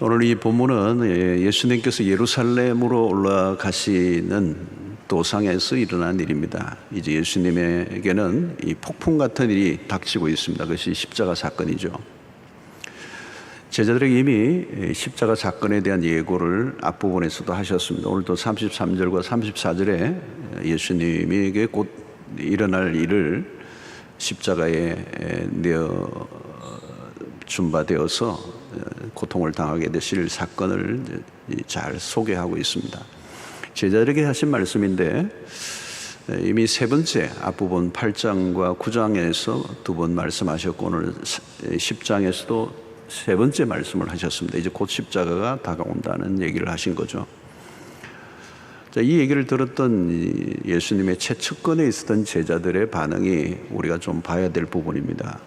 오늘 이 본문은 예수님께서 예루살렘으로 올라가시는 도상에서 일어난 일입니다. 이제 예수님에게는 이 폭풍 같은 일이 닥치고 있습니다. 그것이 십자가 사건이죠. 제자들에게 이미 십자가 사건에 대한 예고를 앞부분에서도 하셨습니다. 오늘도 33절과 34절에 예수님에게 곧 일어날 일을 십자가에 내어 준바되어서 고통을 당하게 되실 사건을 잘 소개하고 있습니다. 제자들에게 하신 말씀인데 이미 세 번째 앞부분 8장과 9장에서 두 번 말씀하셨고 오늘 10장에서도 세 번째 말씀을 하셨습니다. 이제 곧 십자가가 다가온다는 얘기를 하신 거죠. 자, 이 얘기를 들었던 예수님의 최측근에 있었던 제자들의 반응이 우리가 좀 봐야 될 부분입니다.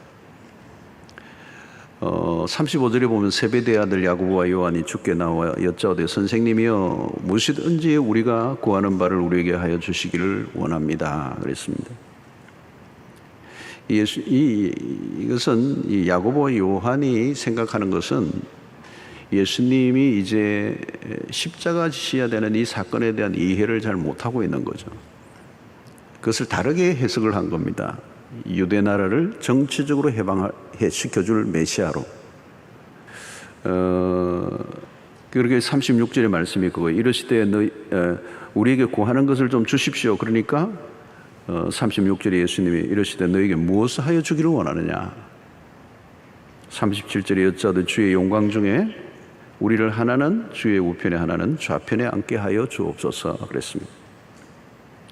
35절에 보면 세베대의 아들 야고보와 요한이 주께 나와 여짜오되 선생님이여 무엇이든지 우리가 구하는 바를 우리에게 하여 주시기를 원합니다. 그랬습니다. 이것은 이 야고보와 요한이 생각하는 것은 예수님이 이제 십자가 지셔야 되는 이 사건에 대한 이해를 잘 못하고 있는 거죠. 그것을 다르게 해석을 한 겁니다. 유대 나라를 정치적으로 해방시켜줄 메시아로. 그렇게 36절의 말씀이 그거예요. 이르시되 우리에게 구하는 것을 좀 주십시오. 그러니까 36절에 예수님이 이르시되 너에게 무엇을 하여 주기를 원하느냐. 37절에 여짜오되 주의 영광 중에 우리를 하나는 주의 우편에 하나는 좌편에 앉게 하여 주옵소서 그랬습니다.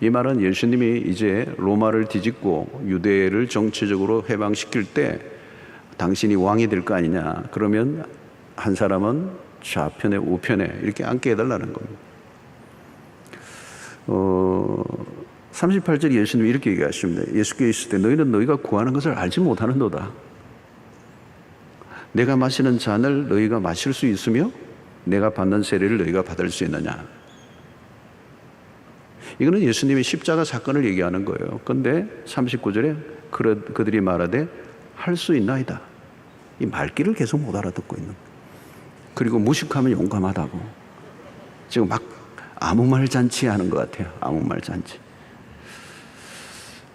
이 말은 예수님이 이제 로마를 뒤집고 유대를 정치적으로 해방시킬 때 당신이 왕이 될 거 아니냐. 그러면 한 사람은 좌편에 우편에 이렇게 앉게 해달라는 겁니다. 38절 예수님이 이렇게 얘기하십니다. 예수께서 있을 때 너희는 너희가 구하는 것을 알지 못하는도다. 내가 마시는 잔을 너희가 마실 수 있으며 내가 받는 세례를 너희가 받을 수 있느냐. 이거는 예수님이 십자가 사건을 얘기하는 거예요. 그런데 39절에 그들이 말하되 할 수 있나이다. 이 말귀를 계속 못 알아듣고 있는. 그리고 무식하면 용감하다고. 지금 막 아무 말 잔치 하는 것 같아요. 아무 말 잔치.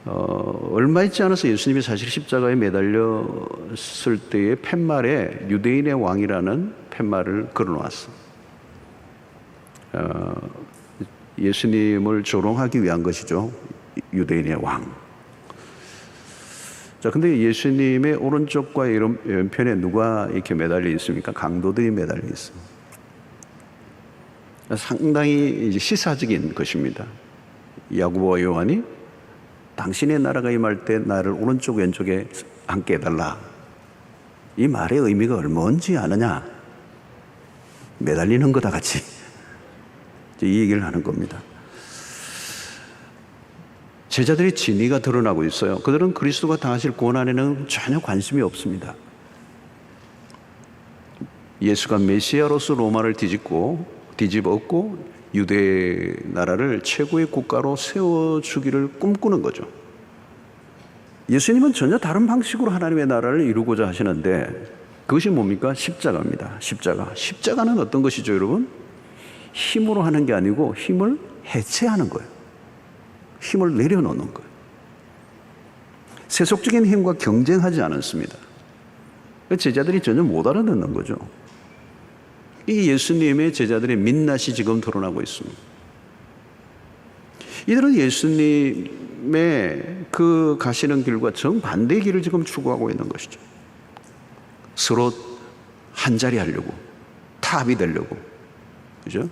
얼마 있지 않아서 예수님이 사실 십자가에 매달렸을 때의 팻말에 유대인의 왕이라는 팻말을 걸어놓았어. 예수님을 조롱하기 위한 것이죠. 유대인의 왕. 자, 근데 예수님의 오른쪽과 왼편에 누가 이렇게 매달려 있습니까? 강도들이 매달려 있습니다. 상당히 이제 시사적인 것입니다. 야고보와 요한이 당신의 나라가 임할 때 나를 오른쪽 왼쪽에 앉게 해달라. 이 말의 의미가 얼마인지 아느냐? 매달리는 거다 같이. 이 얘기를 하는 겁니다. 제자들의 진의가 드러나고 있어요. 그들은 그리스도가 당하실 고난에는 전혀 관심이 없습니다. 예수가 메시아로서 로마를 뒤집었고 유대 나라를 최고의 국가로 세워주기를 꿈꾸는 거죠. 예수님은 전혀 다른 방식으로 하나님의 나라를 이루고자 하시는데 그것이 뭡니까? 십자가입니다. 십자가는 어떤 것이죠, 여러분? 힘으로 하는 게 아니고 힘을 해체하는 거예요. 힘을 내려놓는 거예요. 세속적인 힘과 경쟁하지 않았습니다. 제자들이 전혀 못 알아듣는 거죠. 이 예수님의 제자들의 민낯이 지금 드러나고 있습니다. 이들은 예수님의 그 가시는 길과 정반대의 길을 지금 추구하고 있는 것이죠. 서로 한 자리 하려고, 탑이 되려고. 그죠?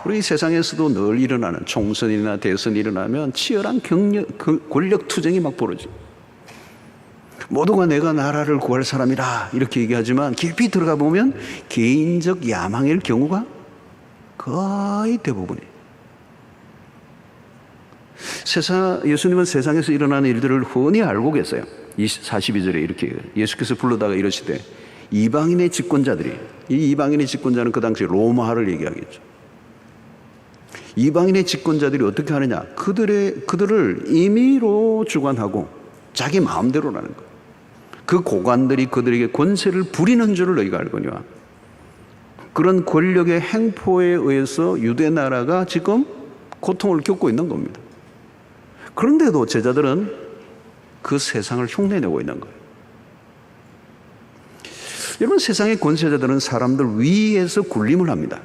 우리 세상에서도 늘 일어나는 총선이나 대선이 일어나면 치열한 권력 투쟁이 막 벌어지고 모두가 내가 나라를 구할 사람이라 이렇게 얘기하지만 깊이 들어가 보면 개인적 야망일 경우가 거의 대부분이에요. 예수님은 세상에서 일어나는 일들을 훤히 알고 계세요. 42절에 이렇게 예수께서 불러다가 이러시되 이방인의 집권자들이, 이 이방인의 집권자는 그 당시 로마를 얘기하겠죠. 이방인의 집권자들이 어떻게 하느냐? 그들을 임의로 주관하고 자기 마음대로라는 거예요. 그 고관들이 그들에게 권세를 부리는 줄을 너희가 알거니와 그런 권력의 행포에 의해서 유대 나라가 지금 고통을 겪고 있는 겁니다. 그런데도 제자들은 그 세상을 흉내내고 있는 거예요. 여러분, 세상의 권세자들은 사람들 위에서 군림을 합니다.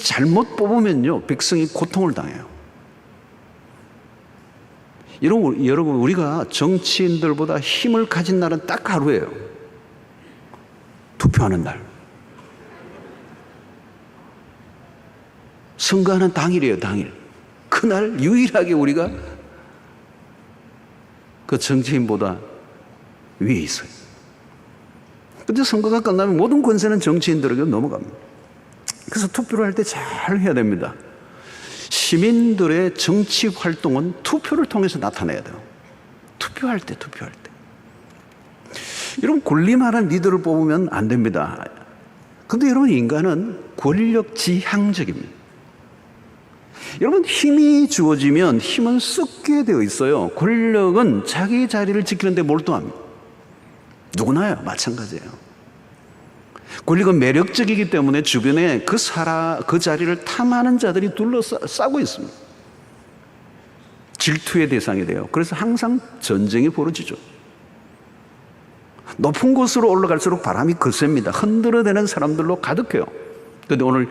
잘못 뽑으면요, 백성이 고통을 당해요. 여러분, 우리가 정치인들보다 힘을 가진 날은 딱 하루예요. 투표하는 날. 선거하는 당일이에요, 당일. 그날 유일하게 우리가 그 정치인보다 위에 있어요. 근데 선거가 끝나면 모든 권세는 정치인들에게 넘어갑니다. 그래서 투표를 할 때 잘 해야 됩니다. 시민들의 정치 활동은 투표를 통해서 나타내야 돼요. 투표할 때. 여러분, 군림하는 리더를 뽑으면 안 됩니다. 근데 여러분, 인간은 권력 지향적입니다. 여러분, 힘이 주어지면 힘은 썩게 되어 있어요. 권력은 자기 자리를 지키는 데 몰두합니다. 누구나요, 마찬가지예요. 권력은 매력적이기 때문에 주변에 그 자리를 탐하는 자들이 둘러싸고 있습니다. 질투의 대상이 돼요. 그래서 항상 전쟁이 벌어지죠. 높은 곳으로 올라갈수록 바람이 거셉니다. 흔들어대는 사람들로 가득해요. 그런데 오늘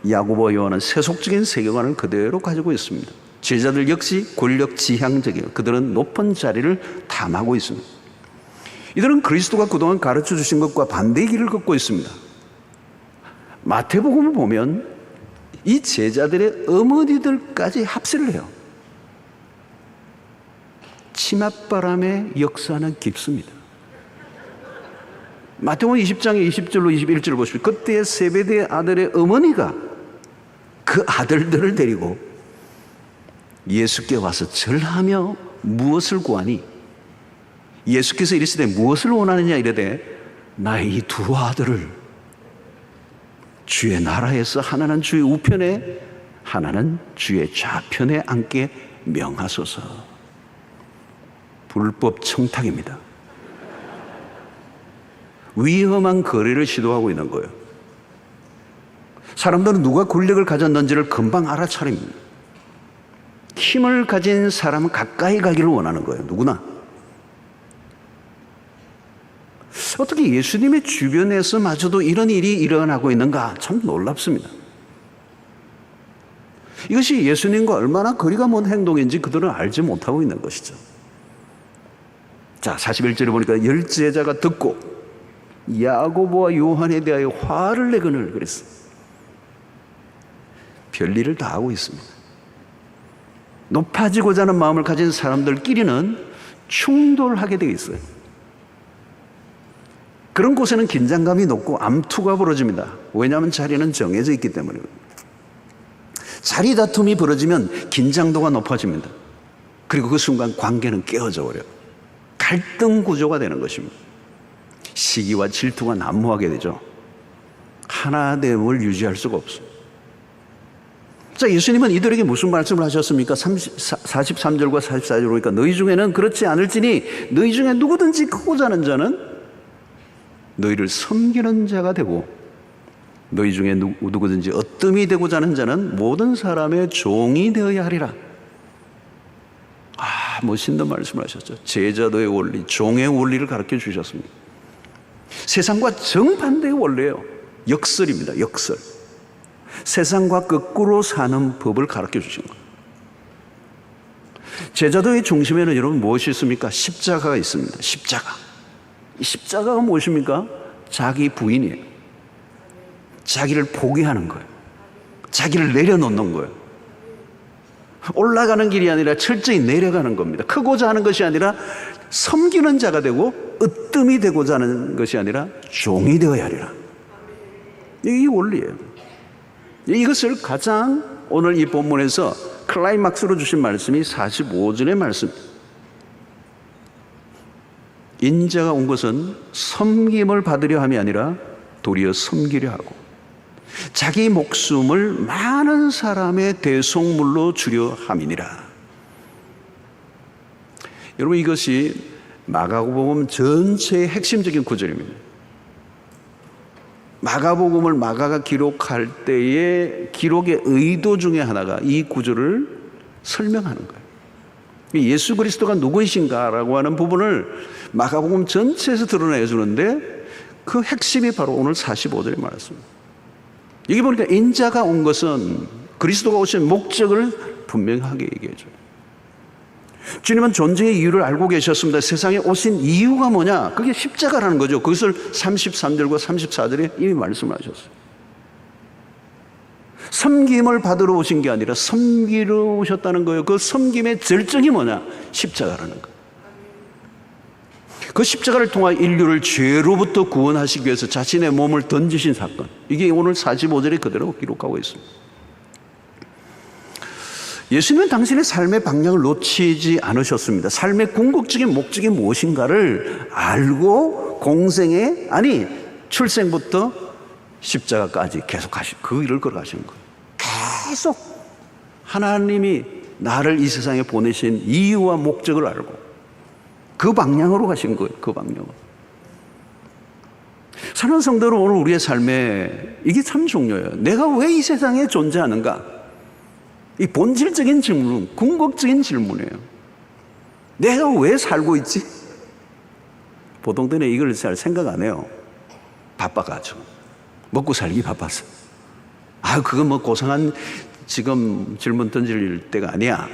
야고보 요한은 세속적인 세계관을 그대로 가지고 있습니다. 제자들 역시 권력 지향적이에요. 그들은 높은 자리를 탐하고 있습니다. 이들은 그리스도가 그동안 가르쳐 주신 것과 반대의 길을 걷고 있습니다. 마태복음을 보면 이 제자들의 어머니들까지 합세를 해요. 치맛바람의 역사는 깊습니다. 마태복음 20장의 20절로 21절을 보십시오. 그때 세베대의 아들의 어머니가 그 아들들을 데리고 예수께 와서 절하며 무엇을 구하니? 예수께서 이르시되 무엇을 원하느냐 이르되 나의 이 두 아들을 주의 나라에서 하나는 주의 우편에 하나는 주의 좌편에 앉게 명하소서. 불법 청탁입니다. 위험한 거래를 시도하고 있는 거예요. 사람들은 누가 권력을 가졌는지를 금방 알아차립니다. 힘을 가진 사람은 가까이 가기를 원하는 거예요. 누구나. 어떻게 예수님의 주변에서마저도 이런 일이 일어나고 있는가? 참 놀랍습니다. 이것이 예수님과 얼마나 거리가 먼 행동인지 그들은 알지 못하고 있는 것이죠. 자, 41절에 보니까 열 제자가 듣고 야고보와 요한에 대하여 화를 내거늘 그랬어요. 별일을 다 하고 있습니다. 높아지고자 하는 마음을 가진 사람들끼리는 충돌하게 되어 있어요. 그런 곳에는 긴장감이 높고 암투가 벌어집니다. 왜냐하면 자리는 정해져 있기 때문입니다. 자리 다툼이 벌어지면 긴장도가 높아집니다. 그리고 그 순간 관계는 깨어져 버려요. 갈등 구조가 되는 것입니다. 시기와 질투가 난무하게 되죠. 하나됨을 유지할 수가 없습니다. 자, 예수님은 이들에게 무슨 말씀을 하셨습니까? 43절과 44절 보니까 너희 중에는 그렇지 않을지니 너희 중에 누구든지 크고자 하는 자는 너희를 섬기는 자가 되고 너희 중에 누구든지 어뜸이 되고자 하는 자는 모든 사람의 종이 되어야 하리라. 멋있는 말씀을 하셨죠. 제자도의 원리, 종의 원리를 가르쳐 주셨습니다. 세상과 정반대의 원리예요. 역설입니다. 역설. 세상과 거꾸로 사는 법을 가르쳐 주신 거예요. 제자도의 중심에는 여러분 무엇이 있습니까? 십자가가 있습니다. 십자가. 이 십자가가 무엇입니까? 자기 부인이에요. 자기를 포기하는 거예요. 자기를 내려놓는 거예요. 올라가는 길이 아니라 철저히 내려가는 겁니다. 크고자 하는 것이 아니라 섬기는 자가 되고 으뜸이 되고자 하는 것이 아니라 종이 되어야 하리라. 이 원리예요. 이것을 가장 오늘 이 본문에서 클라이막스로 주신 말씀이 45절의 말씀. 인자가 온 것은 섬김을 받으려 함이 아니라 도리어 섬기려 하고 자기 목숨을 많은 사람의 대속물로 주려 함이니라. 여러분, 이것이 마가복음 전체의 핵심적인 구절입니다. 마가복음을 마가가 기록할 때의 기록의 의도 중에 하나가 이 구절을 설명하는 거예요. 예수 그리스도가 누구이신가라고 하는 부분을 마가복음 전체에서 드러내 주는데 그 핵심이 바로 오늘 45절에 말했습니다. 여기 보니까 인자가 온 것은 그리스도가 오신 목적을 분명하게 얘기해 줘요. 주님은 존재의 이유를 알고 계셨습니다. 세상에 오신 이유가 뭐냐? 그게 십자가라는 거죠. 그것을 33절과 34절에 이미 말씀하셨어요. 섬김을 받으러 오신 게 아니라 섬기러 오셨다는 거예요. 그 섬김의 절정이 뭐냐? 십자가라는 거예요. 그 십자가를 통하 인류를 죄로부터 구원하시기 위해서 자신의 몸을 던지신 사건, 이게 오늘 45절에 그대로 기록하고 있습니다. 예수님은 당신의 삶의 방향을 놓치지 않으셨습니다. 삶의 궁극적인 목적이 무엇인가를 알고 공생에, 아니 출생부터 십자가까지 계속 그 일을 걸어가시는 거예요. 계속 하나님이 나를 이 세상에 보내신 이유와 목적을 알고 그 방향으로 가신 거예요. 그 방향으로. 사랑하는 성도는 오늘 우리의 삶에 이게 참 중요해요. 내가 왜 이 세상에 존재하는가? 이 본질적인 질문, 궁극적인 질문이에요. 내가 왜 살고 있지? 보통 때는 이걸 잘 생각 안 해요. 바빠가지고. 먹고 살기 바빠서. 그건 뭐 고상한 지금 질문 던질 때가 아니야.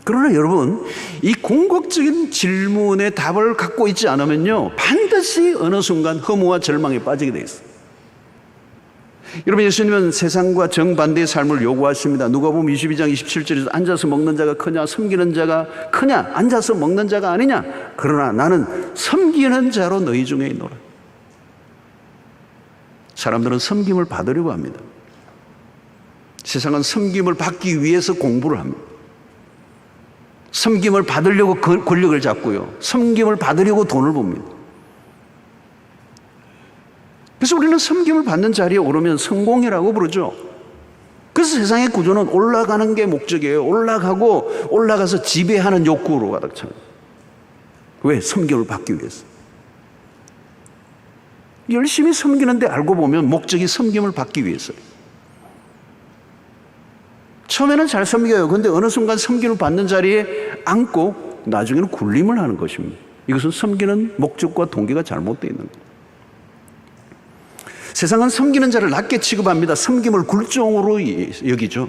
그러나 여러분, 이 궁극적인 질문의 답을 갖고 있지 않으면요, 반드시 어느 순간 허무와 절망에 빠지게 돼 있어요. 여러분, 예수님은 세상과 정반대의 삶을 요구하십니다. 누가복음 22장 27절에서 앉아서 먹는 자가 크냐, 섬기는 자가 크냐, 앉아서 먹는 자가 아니냐. 그러나 나는 섬기는 자로 너희 중에 있노라. 사람들은 섬김을 받으려고 합니다. 세상은 섬김을 받기 위해서 공부를 합니다. 섬김을 받으려고 권력을 잡고요. 섬김을 받으려고 돈을 봅니다. 그래서 우리는 섬김을 받는 자리에 오르면 성공이라고 부르죠. 그래서 세상의 구조는 올라가는 게 목적이에요. 올라가서 지배하는 욕구로 가득 차요. 왜? 섬김을 받기 위해서. 열심히 섬기는데 알고 보면 목적이 섬김을 받기 위해서예요. 처음에는 잘 섬겨요. 그런데 어느 순간 섬김을 받는 자리에 앉고 나중에는 굴림을 하는 것입니다. 이것은 섬기는 목적과 동기가 잘못되어 있는 거예요. 세상은 섬기는 자를 낮게 취급합니다. 섬김을 굴종으로 여기죠.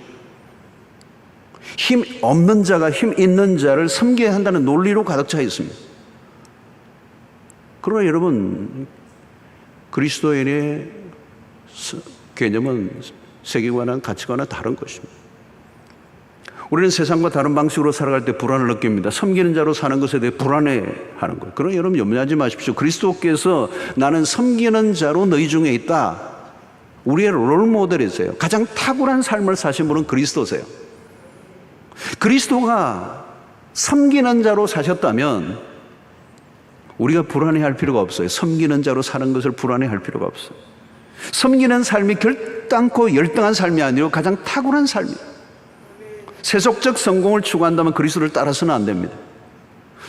힘 없는 자가 힘 있는 자를 섬겨야 한다는 논리로 가득 차 있습니다. 그러나 여러분, 그리스도인의 개념은 세계관은 가치관은 다른 것입니다. 우리는 세상과 다른 방식으로 살아갈 때 불안을 느낍니다. 섬기는 자로 사는 것에 대해 불안해하는 거예요. 그러나 여러분 염려하지 마십시오. 그리스도께서 나는 섬기는 자로 너희 중에 있다. 우리의 롤모델이세요. 가장 탁월한 삶을 사신 분은 그리스도세요. 그리스도가 섬기는 자로 사셨다면 우리가 불안해할 필요가 없어요. 섬기는 자로 사는 것을 불안해할 필요가 없어요. 섬기는 삶이 결단코 열등한 삶이 아니고 가장 탁월한 삶이에요. 세속적 성공을 추구한다면 그리스도를 따라서는 안 됩니다.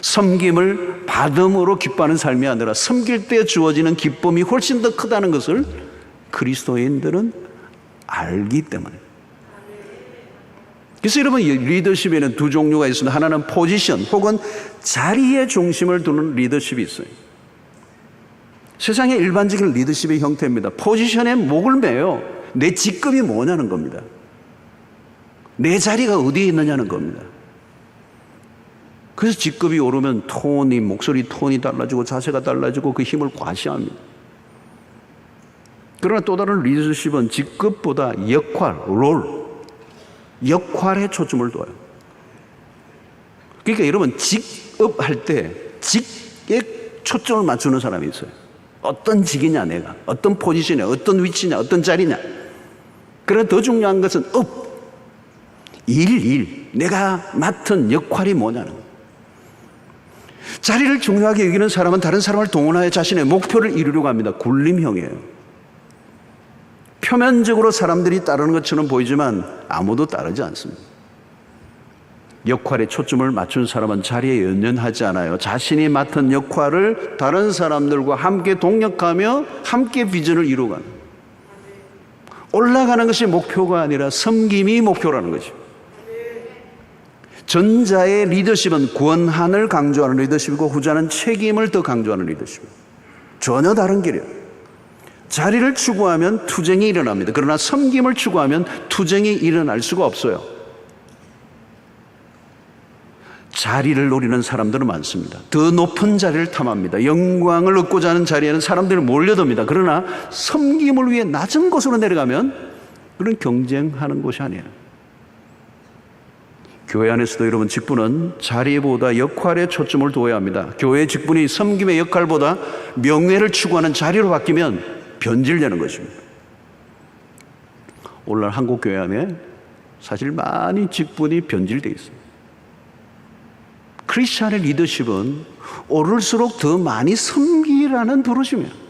섬김을 받음으로 기뻐하는 삶이 아니라 섬길 때 주어지는 기쁨이 훨씬 더 크다는 것을 그리스도인들은 알기 때문에. 그래서 여러분, 리더십에는 두 종류가 있습니다. 하나는 포지션 혹은 자리에 중심을 두는 리더십이 있어요. 세상의 일반적인 리더십의 형태입니다. 포지션에 목을 매요. 내 직급이 뭐냐는 겁니다. 내 자리가 어디에 있느냐는 겁니다. 그래서 직급이 오르면 목소리 톤이 달라지고 자세가 달라지고 그 힘을 과시합니다. 그러나 또 다른 리더십은 직급보다 역할에 초점을 둬요. 그러니까 여러분, 직업할 때 직에 초점을 맞추는 사람이 있어요. 어떤 직이냐, 내가 어떤 포지션이냐, 어떤 위치냐, 어떤 자리냐. 그러나 더 중요한 것은 내가 맡은 역할이 뭐냐는 거예요. 자리를 중요하게 여기는 사람은 다른 사람을 동원하여 자신의 목표를 이루려고 합니다. 굴림형이에요. 표면적으로 사람들이 따르는 것처럼 보이지만 아무도 따르지 않습니다. 역할에 초점을 맞춘 사람은 자리에 연연하지 않아요. 자신이 맡은 역할을 다른 사람들과 함께 동력하며 함께 비전을 이루어가는, 올라가는 것이 목표가 아니라 섬김이 목표라는 거죠. 전자의 리더십은 권한을 강조하는 리더십이고 후자는 책임을 더 강조하는 리더십입니다. 전혀 다른 길이에요. 자리를 추구하면 투쟁이 일어납니다. 그러나 섬김을 추구하면 투쟁이 일어날 수가 없어요. 자리를 노리는 사람들은 많습니다. 더 높은 자리를 탐합니다. 영광을 얻고자 하는 자리에는 사람들이 몰려듭니다. 그러나 섬김을 위해 낮은 곳으로 내려가면 그런 경쟁하는 곳이 아니에요. 교회 안에서도 여러분, 직분은 자리보다 역할에 초점을 두어야 합니다. 교회 직분이 섬김의 역할보다 명예를 추구하는 자리로 바뀌면 변질되는 것입니다. 오늘날 한국 교회 안에 사실 많이 직분이 변질되어 있습니다. 크리스찬의 리더십은 오를수록 더 많이 섬기라는 부르심이에요.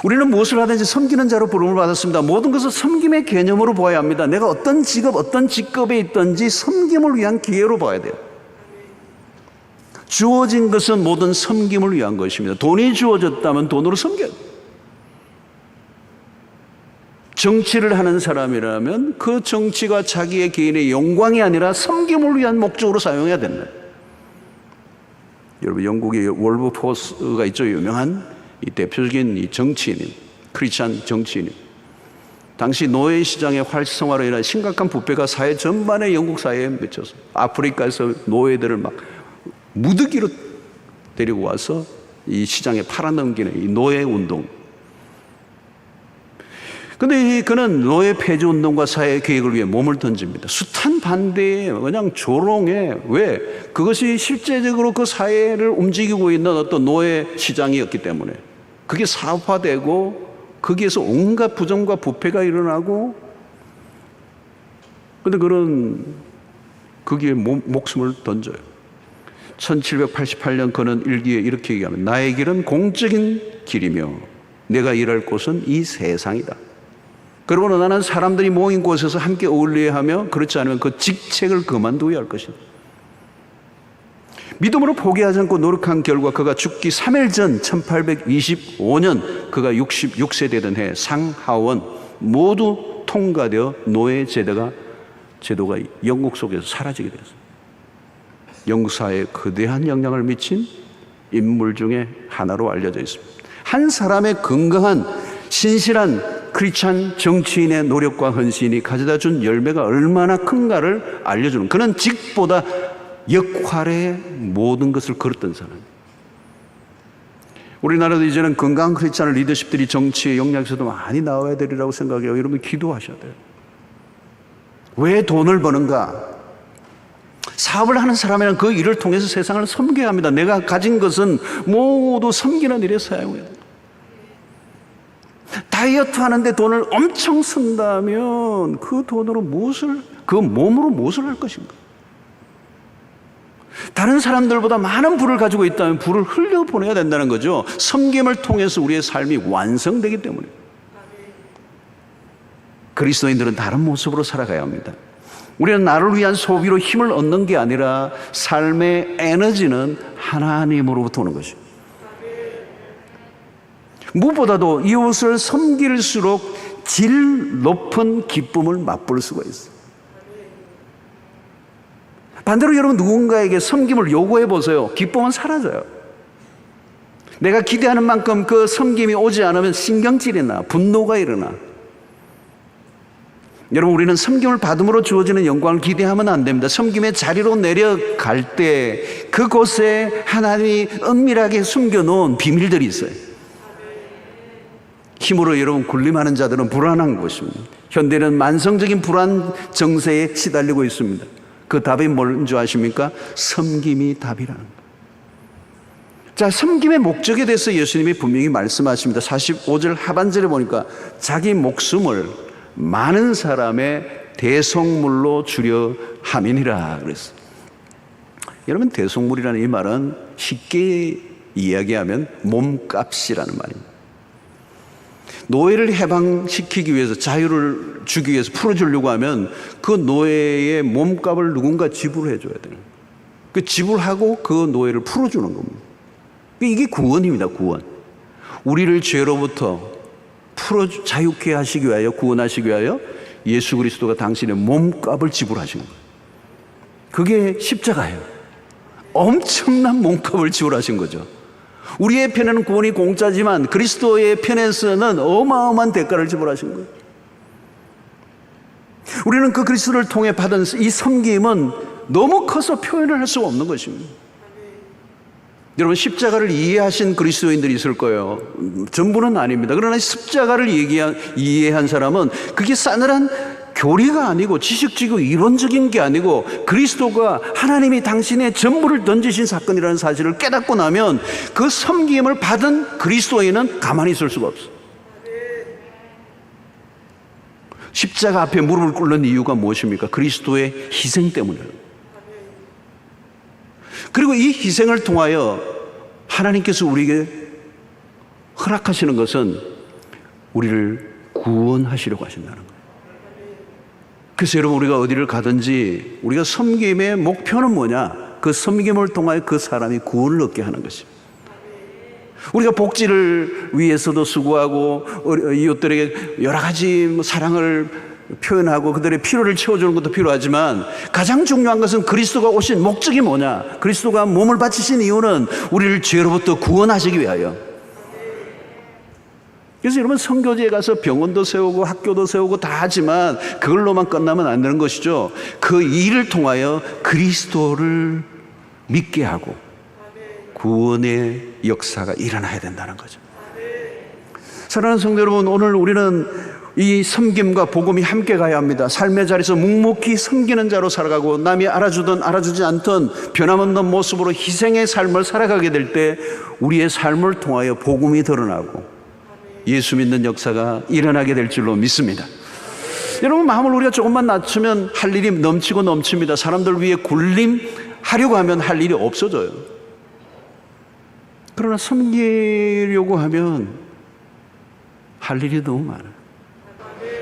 우리는 무엇을 하든지 섬기는 자로 부름을 받았습니다. 모든 것을 섬김의 개념으로 보아야 합니다. 내가 어떤 직업, 어떤 직급에 있든지 섬김을 위한 기회로 봐야 돼요. 주어진 것은 모든 섬김을 위한 것입니다. 돈이 주어졌다면 돈으로 섬겨야 돼요. 정치를 하는 사람이라면 그 정치가 자기의 개인의 영광이 아니라 섬김을 위한 목적으로 사용해야 된다. 여러분, 영국의 월버포스가 있죠. 유명한 이 대표적인 이 정치인이, 크리스찬 정치인이. 당시 노예 시장의 활성화로 인한 심각한 부패가 사회 전반의 영국 사회에 맺혀서 아프리카에서 노예들을 막 무더기로 데리고 와서 이 시장에 팔아넘기는 이 노예 운동. 근데 그는 노예 폐지 운동과 사회 개혁을 위해 몸을 던집니다. 숱한 반대에 그냥 조롱해. 왜? 그것이 실제적으로 그 사회를 움직이고 있는 어떤 노예 시장이었기 때문에 그게 사업화되고 거기에서 온갖 부정과 부패가 일어나고, 근데 그런 거기에 목숨을 던져요. 1788년 그는 일기에 이렇게 얘기합니다. 나의 길은 공적인 길이며 내가 일할 곳은 이 세상이다. 그러므로 나는 사람들이 모인 곳에서 함께 어울려야 하며 그렇지 않으면 그 직책을 그만두어야 할 것이다. 믿음으로 포기하지 않고 노력한 결과 그가 죽기 3일 전 1825년 그가 66세 되던 해 상하원 모두 통과되어 노예 제도가 영국 속에서 사라지게 되었습니다. 영국 사회에 거대한 영향을 미친 인물 중에 하나로 알려져 있습니다. 한 사람의 건강한 신실한 크리스찬 정치인의 노력과 헌신이 가져다 준 열매가 얼마나 큰가를 알려주는, 그는 직보다 역할의 모든 것을 걸었던 사람입니다. 우리나라도 이제는 건강한 크리스찬 리더십들이 정치의 영역에서도 많이 나와야 되리라고 생각해요. 여러분, 기도하셔야 돼요. 왜 돈을 버는가? 사업을 하는 사람이란 그 일을 통해서 세상을 섬겨야 합니다. 내가 가진 것은 모두 섬기는 일에 사용해야 돼요. 다이어트 하는데 돈을 엄청 쓴다면 그 돈으로 그 몸으로 무엇을 할 것인가? 다른 사람들보다 많은 부를 가지고 있다면 부를 흘려보내야 된다는 거죠. 섬김을 통해서 우리의 삶이 완성되기 때문에. 그리스도인들은 다른 모습으로 살아가야 합니다. 우리는 나를 위한 소비로 힘을 얻는 게 아니라 삶의 에너지는 하나님으로부터 오는 것입니다. 무엇보다도 이웃을 섬길수록 질 높은 기쁨을 맛볼 수가 있어요. 반대로 여러분, 누군가에게 섬김을 요구해 보세요. 기쁨은 사라져요. 내가 기대하는 만큼 그 섬김이 오지 않으면 신경질이 나, 분노가 일어나. 여러분, 우리는 섬김을 받음으로 주어지는 영광을 기대하면 안 됩니다. 섬김의 자리로 내려갈 때 그곳에 하나님이 은밀하게 숨겨놓은 비밀들이 있어요. 힘으로 여러분 군림하는 자들은 불안한 것입니다. 현대는 만성적인 불안 정세에 시달리고 있습니다. 그 답이 뭔지 아십니까? 섬김이 답이라는 거예요. 자, 섬김의 목적에 대해서 예수님이 분명히 말씀하십니다. 45절 하반절에 보니까 자기 목숨을 많은 사람의 대속물로 주려 함이니라 그랬어요. 여러분, 대속물이라는 이 말은 쉽게 이야기하면 몸값이라는 말입니다. 노예를 해방시키기 위해서, 자유를 주기 위해서, 풀어주려고 하면 그 노예의 몸값을 누군가 지불해 줘야 돼요. 그 지불하고 그 노예를 풀어주는 겁니다. 이게 구원입니다. 구원. 우리를 죄로부터 자유케 하시기 위하여, 구원하시기 위하여 예수 그리스도가 당신의 몸값을 지불하신 거예요. 그게 십자가예요. 엄청난 몸값을 지불하신 거죠. 우리의 편에는 구원이 공짜지만 그리스도의 편에서는 어마어마한 대가를 지불하신 거예요. 우리는 그 그리스도를 통해 받은 이 섬김은 너무 커서 표현을 할 수가 없는 것입니다. 여러분, 십자가를 이해하신 그리스도인들이 있을 거예요. 전부는 아닙니다. 그러나 십자가를 이해한 사람은 그게 싸늘한 교리가 아니고 지식적이고 이론적인 게 아니고 그리스도가 하나님이 당신의 전부를 던지신 사건이라는 사실을 깨닫고 나면 그 섬김을 받은 그리스도인은 가만히 있을 수가 없어요. 십자가 앞에 무릎을 꿇는 이유가 무엇입니까? 그리스도의 희생 때문이에요. 그리고 이 희생을 통하여 하나님께서 우리에게 허락하시는 것은 우리를 구원하시려고 하신다는 거예요. 그래서 여러분, 우리가 어디를 가든지 우리가 섬김의 목표는 뭐냐? 그 섬김을 통하여 그 사람이 구원을 얻게 하는 것입니다. 우리가 복지를 위해서도 수고하고 이웃들에게 여러 가지 사랑을 표현하고 그들의 필요를 채워주는 것도 필요하지만 가장 중요한 것은 그리스도가 오신 목적이 뭐냐? 그리스도가 몸을 바치신 이유는 우리를 죄로부터 구원하시기 위하여. 그래서 여러분, 선교지에 가서 병원도 세우고 학교도 세우고 다 하지만 그걸로만 끝나면 안 되는 것이죠. 그 일을 통하여 그리스도를 믿게 하고 구원의 역사가 일어나야 된다는 거죠. 사랑하는 성도 여러분, 오늘 우리는 이 섬김과 복음이 함께 가야 합니다. 삶의 자리에서 묵묵히 섬기는 자로 살아가고 남이 알아주든 알아주지 않든 변함없는 모습으로 희생의 삶을 살아가게 될 때 우리의 삶을 통하여 복음이 드러나고 예수 믿는 역사가 일어나게 될 줄로 믿습니다. 여러분, 마음을 우리가 조금만 낮추면 할 일이 넘치고 넘칩니다. 사람들 위해 군림하려고 하면 할 일이 없어져요. 그러나 섬기려고 하면 할 일이 너무 많아요.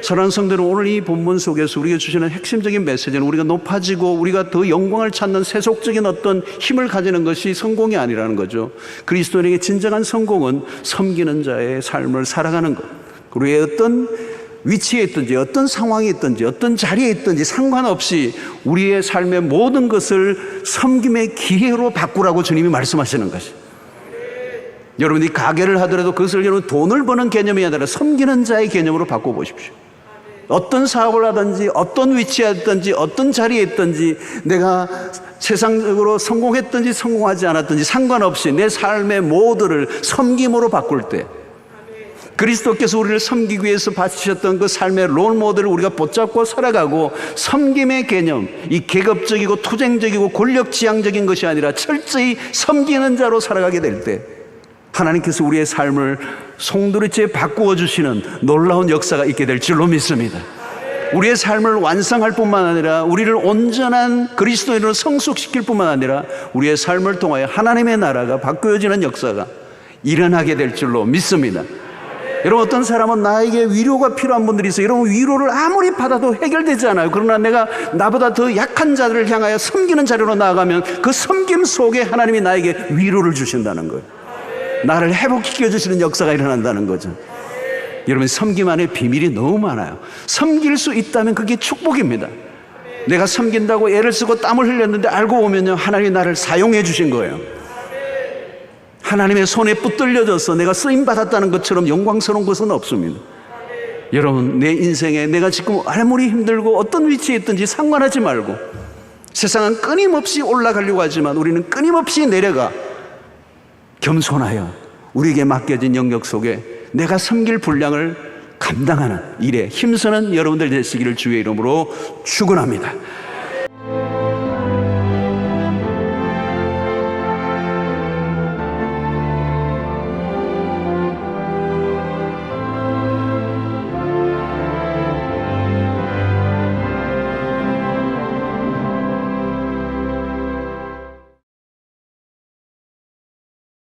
사랑하는 성도는 오늘 이 본문 속에서 우리가 주시는 핵심적인 메시지는 우리가 높아지고 우리가 더 영광을 찾는 세속적인 어떤 힘을 가지는 것이 성공이 아니라는 거죠. 그리스도인에게 진정한 성공은 섬기는 자의 삶을 살아가는 것. 그리고 어떤 위치에 있든지 어떤 상황에 있든지 어떤 자리에 있든지 상관없이 우리의 삶의 모든 것을 섬김의 기회로 바꾸라고 주님이 말씀하시는 것이. 여러분이 가게를 하더라도 그것을 여러분 돈을 버는 개념이 아니라 섬기는 자의 개념으로 바꿔보십시오. 어떤 사업을 하든지 어떤 위치에 있든지 어떤 자리에 있든지 내가 세상적으로 성공했든지 성공하지 않았든지 상관없이 내 삶의 모두를 섬김으로 바꿀 때 그리스도께서 우리를 섬기기 위해서 바치셨던 그 삶의 롤 모델을 우리가 붙잡고 살아가고 섬김의 개념, 이 계급적이고 투쟁적이고 권력지향적인 것이 아니라 철저히 섬기는 자로 살아가게 될 때 하나님께서 우리의 삶을 송두리째 바꾸어 주시는 놀라운 역사가 있게 될 줄로 믿습니다. 우리의 삶을 완성할 뿐만 아니라 우리를 온전한 그리스도인으로 성숙시킬 뿐만 아니라 우리의 삶을 통하여 하나님의 나라가 바꾸어지는 역사가 일어나게 될 줄로 믿습니다. 여러분, 어떤 사람은 나에게 위로가 필요한 분들이 있어요. 여러분, 위로를 아무리 받아도 해결되지 않아요. 그러나 내가 나보다 더 약한 자들을 향하여 섬기는 자리로 나아가면 그 섬김 속에 하나님이 나에게 위로를 주신다는 거예요. 나를 회복시켜 주시는 역사가 일어난다는 거죠. 여러분, 섬김 안에 비밀이 너무 많아요. 섬길 수 있다면 그게 축복입니다. 내가 섬긴다고 애를 쓰고 땀을 흘렸는데 알고 보면요, 하나님이 나를 사용해 주신 거예요. 하나님의 손에 붙들려져서 내가 쓰임받았다는 것처럼 영광스러운 것은 없습니다. 여러분, 내 인생에 내가 지금 아무리 힘들고 어떤 위치에 있든지 상관하지 말고 세상은 끊임없이 올라가려고 하지만 우리는 끊임없이 내려가 겸손하여 우리에게 맡겨진 영역 속에 내가 섬길 분량을 감당하는 일에 힘쓰는 여러분들 되시기를 주의 이름으로 축원합니다.